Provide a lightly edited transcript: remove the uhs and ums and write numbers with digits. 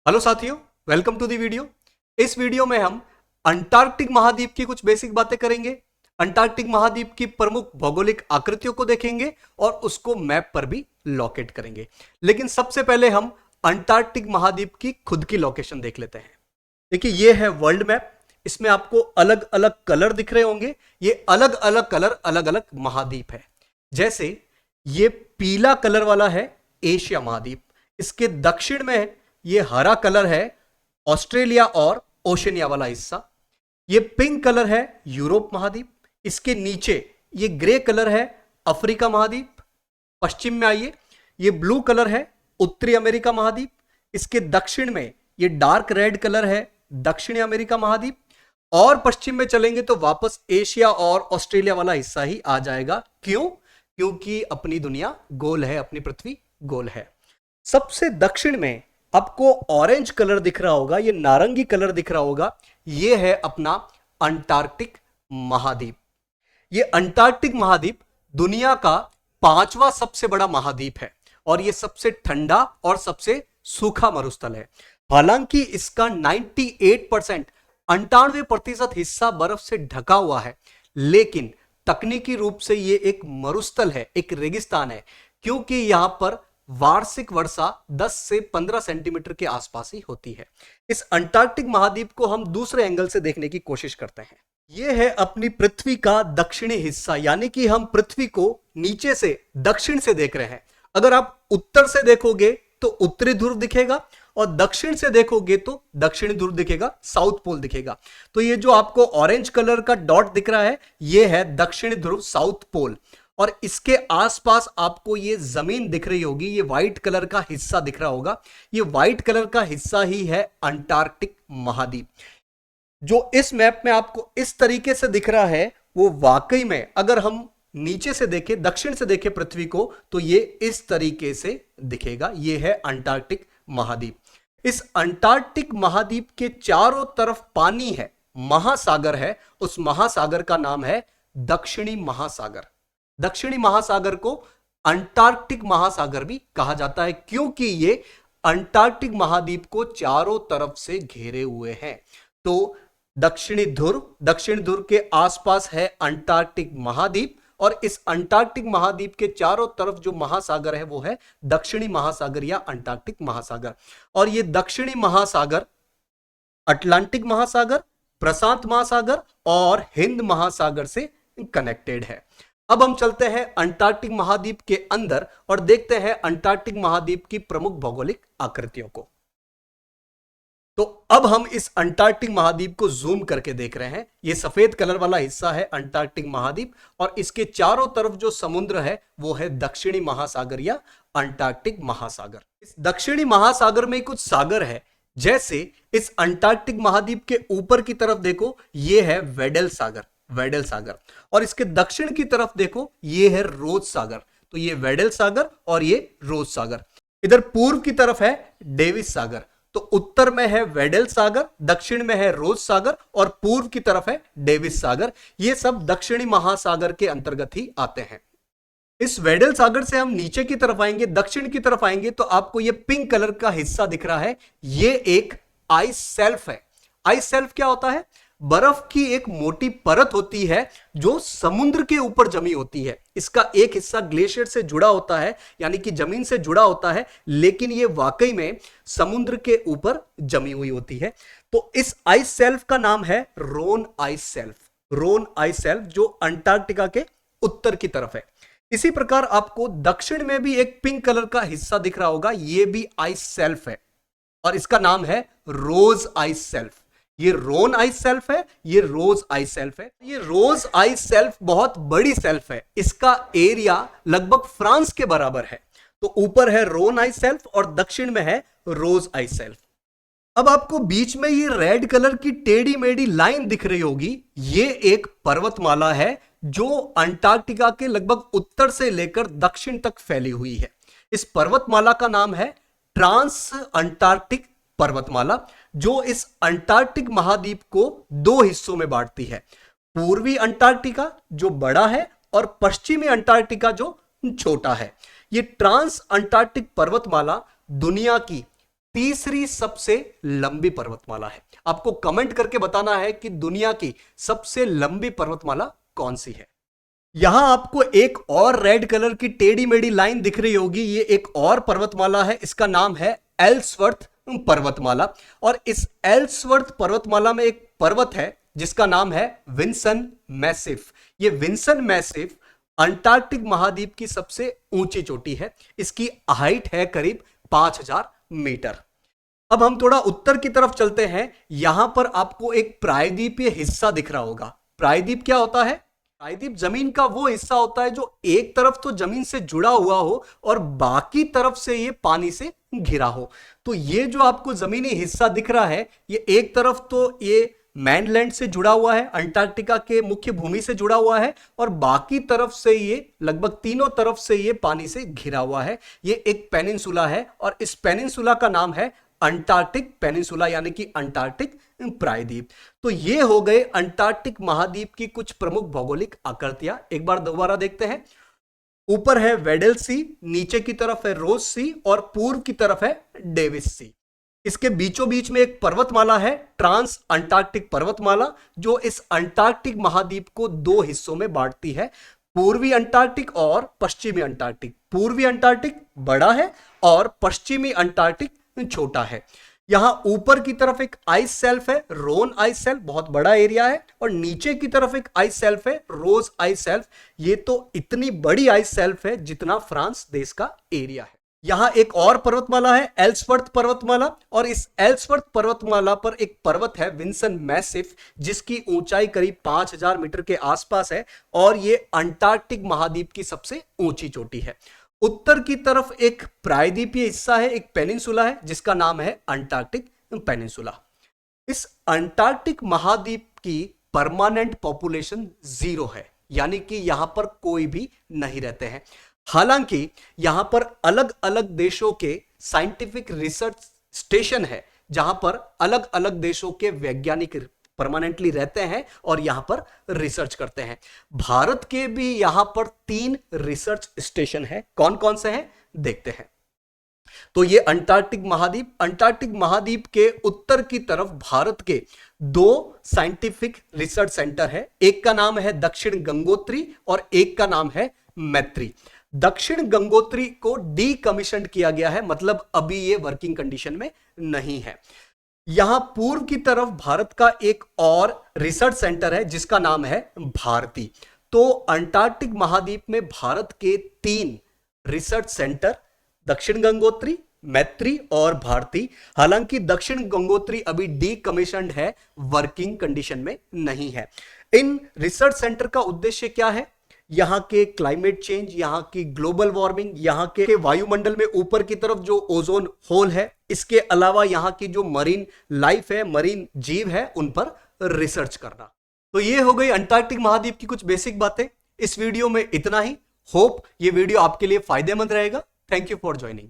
Hello साथियों, welcome to the video. इस video में हम अंटार्कटिक महाद्वीप की कुछ बेसिक बातें करेंगे। अंटार्कटिक महाद्वीप की प्रमुख भौगोलिक आकृतियों को देखेंगे और उसको मैप पर भी लोकेट करेंगे। लेकिन सबसे पहले हम अंटार्कटिक महाद्वीप की खुद की लोकेशन देख लेते हैं। देखिए, ये है वर्ल्ड मैप। इसमें आपको अलग अलग कलर दिख रहे होंगे। ये अलग अलग कलर अलग अलग महाद्वीप है। जैसे ये पीला कलर वाला है एशिया महाद्वीप। इसके दक्षिण में ये हरा कलर है ऑस्ट्रेलिया और ओशनिया वाला हिस्सा। ये पिंक कलर है यूरोप महाद्वीप। इसके नीचे ये ग्रे कलर है अफ्रीका महाद्वीप। पश्चिम में आइए, ये ब्लू कलर है उत्तरी अमेरिका महाद्वीप। इसके दक्षिण में ये डार्क रेड कलर है दक्षिणी अमेरिका महाद्वीप। और पश्चिम में चलेंगे तो वापस एशिया और ऑस्ट्रेलिया वाला हिस्सा ही आ जाएगा। क्यों? क्योंकि अपनी दुनिया गोल है, अपनी पृथ्वी गोल है। सबसे दक्षिण में आपको ऑरेंज कलर दिख रहा होगा, ये नारंगी कलर दिख रहा होगा, ये है अपना अंटार्कटिक महाद्वीप। ये अंटार्कटिक महाद्वीप दुनिया का 5वां सबसे बड़ा महाद्वीप है और ये सबसे ठंडा और सबसे सूखा मरुस्थल है। हालांकि इसका 98% 98% हिस्सा बर्फ से ढका हुआ है, लेकिन तकनीकी रूप से ये एक मरुस्थल है, एक रेगिस्तान है, क्योंकि यहां पर वार्षिक वर्षा 10 से 15 सेंटीमीटर के आसपास ही होती है। इस अंटार्कटिक महाद्वीप को हम दूसरे एंगल से देखने की कोशिश करते हैं। यह है अपनी पृथ्वी का दक्षिणी हिस्सा, यानी कि हम पृथ्वी को नीचे से दक्षिण से देख रहे हैं। अगर आप उत्तर से देखोगे तो उत्तरी ध्रुव दिखेगा और दक्षिण से देखोगे तो दक्षिणी ध्रुव दिखेगा, साउथ पोल दिखेगा। तो ये जो आपको ऑरेंज कलर का डॉट दिख रहा है, ये है दक्षिणी ध्रुव, साउथ पोल। और इसके आसपास आपको ये जमीन दिख रही होगी, ये व्हाइट कलर का हिस्सा दिख रहा होगा। ये व्हाइट कलर का हिस्सा ही है अंटार्कटिक महाद्वीप। जो इस मैप में आपको इस तरीके से दिख रहा है, वो वाकई में अगर हम नीचे से देखें, दक्षिण से देखें पृथ्वी को, तो ये इस तरीके से दिखेगा। ये है अंटार्कटिक महाद्वीप। इस अंटार्कटिक महाद्वीप के चारों तरफ पानी है, महासागर है। उस महासागर का नाम है दक्षिणी महासागर। दक्षिणी महासागर को अंटार्कटिक महासागर भी कहा जाता है, क्योंकि ये अंटार्कटिक महाद्वीप को चारों तरफ से घेरे हुए हैं। तो दक्षिण ध्रुव के आसपास है अंटार्कटिक महाद्वीप, और इस अंटार्कटिक महाद्वीप के चारों तरफ जो महासागर है वो है दक्षिणी महासागर या अंटार्कटिक महासागर। और ये दक्षिणी महासागर अटलांटिक महासागर, प्रशांत महासागर और हिंद महासागर से कनेक्टेड है। अब हम चलते हैं अंटार्कटिक महाद्वीप के अंदर और देखते हैं अंटार्कटिक महाद्वीप की प्रमुख भौगोलिक आकृतियों को। तो अब हम इस अंटार्कटिक महाद्वीप को जूम करके देख रहे हैं। यह सफेद कलर वाला हिस्सा है अंटार्कटिक महाद्वीप, और इसके चारों तरफ जो समुद्र है वो है दक्षिणी महासागर या अंटार्कटिक महासागर। इस दक्षिणी महासागर में कुछ सागर है, जैसे इस अंटार्कटिक महाद्वीप के ऊपर की तरफ देखो, यह है वेडल सागर, और इसके दक्षिण की तरफ देखो, यह है रोज सागर। तो ये वेडल सागर और ये रोज सागर। इधर पूर्व की तरफ है डेविस सागर। तो उत्तर में है वेडल सागर, दक्षिण में है रोज सागर और पूर्व की तरफ है डेविस सागर। ये सब दक्षिणी महासागर के अंतर्गत ही आते हैं। इस वेडल सागर से हम नीचे की तरफ आएंगे, दक्षिण की तरफ आएंगे, तो आपको ये पिंक कलर का हिस्सा दिख रहा है, ये एक आइस शेल्फ है। आइस शेल्फ क्या होता है? बर्फ की एक मोटी परत होती है जो समुद्र के ऊपर जमी होती है। इसका एक हिस्सा ग्लेशियर से जुड़ा होता है, यानी कि जमीन से जुड़ा होता है, लेकिन यह वाकई में समुद्र के ऊपर जमी हुई होती है। तो इस आइस शेल्फ का नाम है रोन आइस शेल्फ, जो अंटार्कटिका के उत्तर की तरफ है। इसी प्रकार आपको दक्षिण में भी एक पिंक कलर का हिस्सा दिख रहा होगा, यह भी आइस शेल्फ है और इसका नाम है रोज आइस शेल्फ। ये रोन आइस शेल्फ है, ये रोज आइस शेल्फ है। ये रोज आइस शेल्फ बहुत बड़ी शेल्फ है, इसका एरिया लगभग फ्रांस के बराबर है। तो ऊपर है रोन आइस शेल्फ और दक्षिण में है रोज आइस शेल्फ। अब आपको बीच में ये रेड कलर की टेढ़ी मेढ़ी लाइन दिख रही होगी, ये एक पर्वतमाला है जो अंटार्कटिका के लगभग उत्तर से लेकर दक्षिण तक फैली हुई है। इस पर्वतमाला का नाम है ट्रांस अंटार्कटिक पर्वतमाला, जो इस अंटार्कटिक महाद्वीप को दो हिस्सों में बांटती है। पूर्वी अंटार्कटिका जो बड़ा है और पश्चिमी अंटार्कटिका जो छोटा है। ये ट्रांस अंटार्कटिक पर्वतमाला दुनिया की तीसरी सबसे लंबी पर्वतमाला है। आपको कमेंट करके बताना है कि दुनिया की सबसे लंबी पर्वतमाला कौन सी है। यहां आपको एक और रेड कलर की टेढ़ी मेढ़ी लाइन दिख रही होगी, ये एक और पर्वतमाला है, इसका नाम है एल्सवर्थ पर्वतमाला। और इस एल्सवर्थ पर्वतमाला में एक पर्वत है जिसका नाम है विंसन मैसिफ। ये विंसन मैसिफ अंटार्कटिक महाद्वीप की सबसे ऊंची चोटी है। इसकी हाइट है करीब 5000 मीटर। अब हम थोड़ा उत्तर की तरफ चलते हैं। यहां पर आपको एक प्रायद्वीपीय हिस्सा दिख रहा होगा। प्रायद्वीप क्या होता है? प्रायद्वीप जमीन का वो हिस्सा होता है जो एक तरफ तो जमीन से जुड़ा हुआ हो और बाकी तरफ से ये पानी से घिरा हो। तो ये जो आपको जमीनी हिस्सा दिख रहा है, ये एक तरफ तो ये मैनलैंड से जुड़ा हुआ है, अंटार्कटिका के मुख्य भूमि से जुड़ा हुआ है, और बाकी तरफ से ये लगभग तीनों तरफ से ये पानी से घिरा हुआ है। ये एक पेनिनसुला है और इस पेनिनसुला का नाम है अंटार्कटिक पेनिनसुला, यानी कि अंटार्कटिक प्रायद्वीप। तो ये हो गए अंटार्कटिक महाद्वीप की कुछ प्रमुख भौगोलिक आकृतियां। एक बार दोबारा देखते हैं। ऊपर है वेडल सी, नीचे की तरफ है रोज सी और पूर्व की तरफ है डेविस सी। इसके बीचों बीच में एक पर्वतमाला है, ट्रांस अंटार्कटिक पर्वतमाला, जो इस अंटार्कटिक महाद्वीप को दो हिस्सों में बांटती है, पूर्वी अंटार्कटिक और पश्चिमी अंटार्कटिक। पूर्वी अंटार्कटिक बड़ा है और पश्चिमी अंटार्कटिक छोटा है। यहां ऊपर की तरफ एक आइस शेल्फ है, रोन आइस शेल्फ, बहुत बड़ा एरिया है, और नीचे की तरफ एक आइस शेल्फ है, रोज आइस शेल्फ। ये तो इतनी बड़ी आइस शेल्फ है जितना फ्रांस देश का एरिया है। यहां एक और पर्वतमाला है, एल्सवर्थ पर्वतमाला, और इस एल्सवर्थ पर्वतमाला पर एक पर्वत है विंसन मैसिफ, जिसकी ऊंचाई करीब 5000 मीटर के आसपास है और ये अंटार्कटिक महाद्वीप की सबसे ऊंची चोटी है। उत्तर की तरफ एक प्रायद्वीपीय हिस्सा है, एक पेनिनसुला है जिसका नाम है अंटार्कटिक पेनिनसुला। इस अंटार्कटिक महाद्वीप की परमानेंट पॉपुलेशन 0 है, यानी कि यहां पर कोई भी नहीं रहते हैं। हालांकि यहां पर अलग अलग देशों के साइंटिफिक रिसर्च स्टेशन है, जहां पर अलग अलग देशों के वैज्ञानिक परमानेंटली रहते हैं और यहां पर रिसर्च करते हैं। भारत के भी यहां पर 3 रिसर्च स्टेशन है। कौन कौन से हैं देखते हैं। तो ये अंटार्कटिक महाद्वीप के उत्तर की तरफ भारत के 2 साइंटिफिक रिसर्च सेंटर है। एक का नाम है दक्षिण गंगोत्री और एक का नाम है मैत्री। दक्षिण गंगोत्री को डीकमीशन्ड किया गया है, मतलब अभी ये वर्किंग कंडीशन में नहीं है। यहां पूर्व की तरफ भारत का एक और रिसर्च सेंटर है जिसका नाम है भारती। तो अंटार्कटिक महाद्वीप में भारत के 3 रिसर्च सेंटर, दक्षिण गंगोत्री, मैत्री और भारती। हालांकि दक्षिण गंगोत्री अभी डीकमीशन्ड है, वर्किंग कंडीशन में नहीं है। इन रिसर्च सेंटर का उद्देश्य क्या है? यहां के क्लाइमेट चेंज, यहां की ग्लोबल वार्मिंग, यहां के वायुमंडल में ऊपर की तरफ जो ओजोन होल है, इसके अलावा यहां की जो मरीन लाइफ है, मरीन जीव है, उन पर रिसर्च करना। तो ये हो गई अंटार्कटिक महाद्वीप की कुछ बेसिक बातें। इस वीडियो में इतना ही। होप ये वीडियो आपके लिए फायदेमंद रहेगा। Thank you for joining.